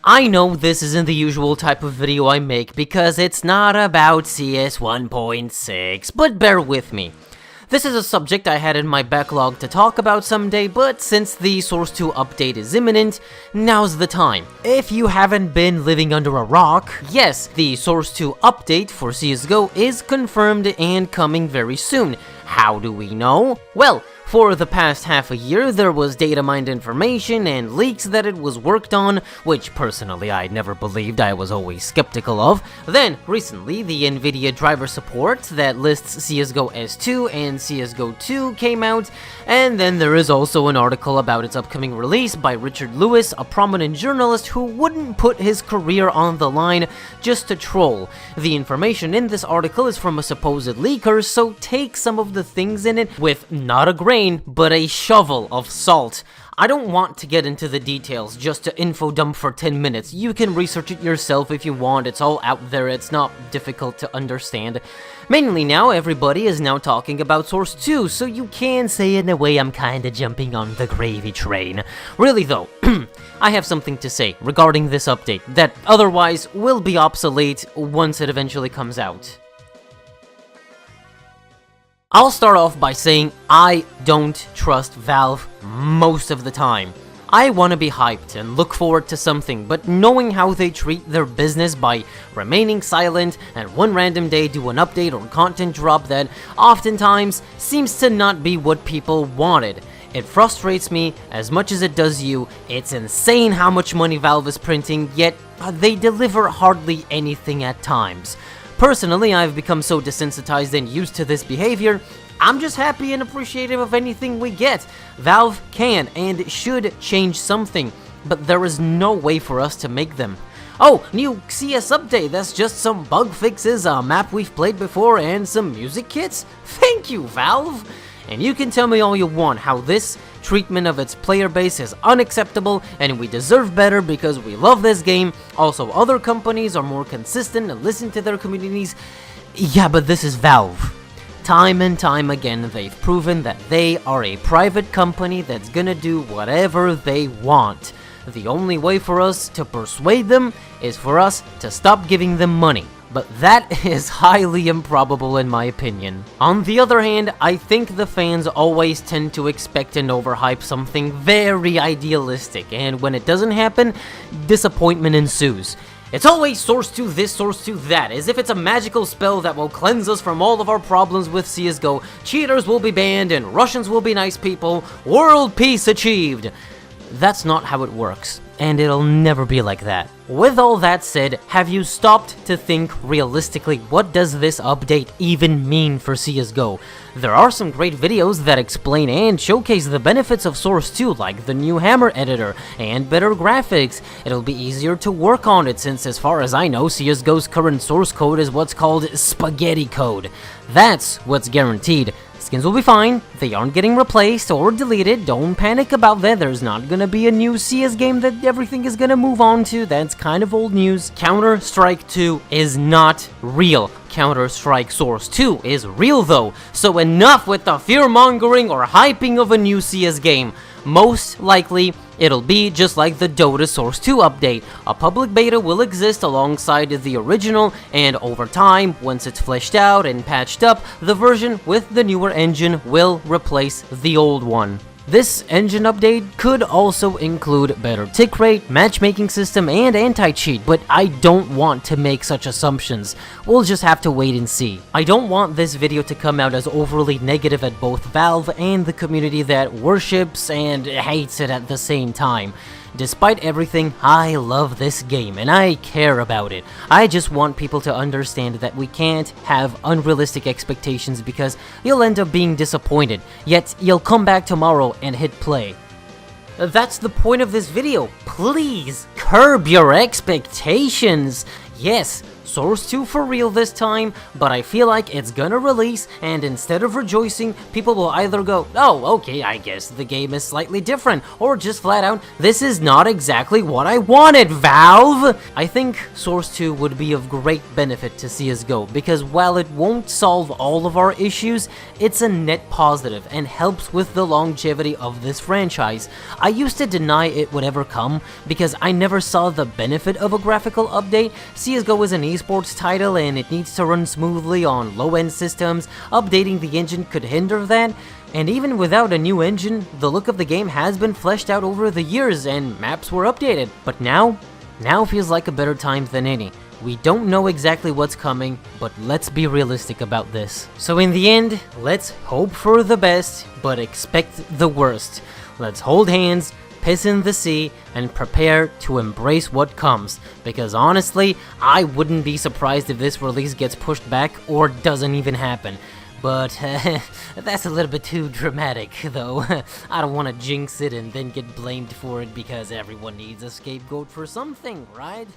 I know this isn't the usual type of video I make because it's not about CS 1.6, but bear with me. This is a subject I had in my backlog to talk about someday, but since the Source 2 update is imminent, now's the time. If you haven't been living under a rock, yes, the Source 2 update for CSGO is confirmed and coming very soon. How do we know? Well, for the past half a year, there was data mined information and leaks that it was worked on, which personally I never believed, I was always skeptical of. Then, recently, the NVIDIA driver support that lists CSGO S2 and CSGO 2 came out, and then there is also an article about its upcoming release by Richard Lewis, a prominent journalist who wouldn't put his career on the line just to troll. The information in this article is from a supposed leaker, so take some of the things in it with not a grain, but a shovel of salt. I don't want to get into the details just to info dump for 10 minutes. You can research it yourself if you want, it's all out there, it's not difficult to understand. Mainly now, everybody is now talking about Source 2, so you can say in a way I'm kinda jumping on the gravy train. Really though, I have something to say regarding this update that otherwise will be obsolete once it eventually comes out. I'll start off by saying I don't trust Valve most of the time. I want to be hyped and look forward to something, but knowing how they treat their business by remaining silent and one random day do an update or content drop that oftentimes seems to not be what people wanted. It frustrates me as much as it does you. It's insane how much money Valve is printing, yet they deliver hardly anything at times. Personally, I've become so desensitized and used to this behavior, I'm just happy and appreciative of anything we get. Valve can and should change something, but there is no way for us to make them. Oh, new CS update, that's just some bug fixes, a map we've played before, and some music kits? Thank you, Valve! And you can tell me all you want how this treatment of its player base is unacceptable and we deserve better because we love this game. Also, other companies are more consistent and listen to their communities. Yeah, but this is Valve. Time and time again, they've proven that they are a private company that's gonna do whatever they want. The only way for us to persuade them is for us to stop giving them money. But that is highly improbable in my opinion. On the other hand, I think the fans always tend to expect and overhype something very idealistic, and when it doesn't happen, disappointment ensues. It's always Source 2 this, Source 2 that, as if it's a magical spell that will cleanse us from all of our problems with CSGO, cheaters will be banned, and Russians will be nice people, world peace achieved. That's not how it works, and it'll never be like that. With all that said, have you stopped to think realistically what does this update even mean for CSGO? There are some great videos that explain and showcase the benefits of Source 2, like the new hammer editor and better graphics. It'll be easier to work on it since, as far as I know, CSGO's current source code is what's called spaghetti code. That's what's guaranteed. Skins will be fine, they aren't getting replaced or deleted, don't panic about that, there's not gonna be a new CS game that everything is gonna move on to, that's kind of old news. Counter-Strike 2 is not real. Counter-Strike Source 2 is real though, so enough with the fear-mongering or hyping of a new CS game. Most likely, it'll be just like the Dota Source 2 update. A public beta will exist alongside the original, and over time, once it's fleshed out and patched up, the version with the newer engine will replace the old one. This engine update could also include better tick rate, matchmaking system, and anti-cheat, but I don't want to make such assumptions. We'll just have to wait and see. I don't want this video to come out as overly negative at both Valve and the community that worships and hates it at the same time. Despite everything, I love this game and I care about it. I just want people to understand that we can't have unrealistic expectations because you'll end up being disappointed, yet you'll come back tomorrow and hit play. That's the point of this video. Please curb your expectations. Yes, Source 2 for real this time, but I feel like it's gonna release, and instead of rejoicing, people will either go, oh, okay, I guess the game is slightly different, or just flat out, this is not exactly what I wanted, Valve! I think Source 2 would be of great benefit to CSGO, because while it won't solve all of our issues, it's a net positive and helps with the longevity of this franchise. I used to deny it would ever come, because I never saw the benefit of a graphical update. CSGO is an esports title and it needs to run smoothly on low-end systems. Updating the engine could hinder that. And even without a new engine, the look of the game has been fleshed out over the years and maps were updated. But now feels like a better time than any. We don't know exactly what's coming, but let's be realistic about this. So in the end, let's hope for the best, but expect the worst. Let's hold hands, piss in the sea, and prepare to embrace what comes. Because honestly, I wouldn't be surprised if this release gets pushed back or doesn't even happen. But that's a little bit too dramatic, though. I don't want to jinx it and then get blamed for it because everyone needs a scapegoat for something, right?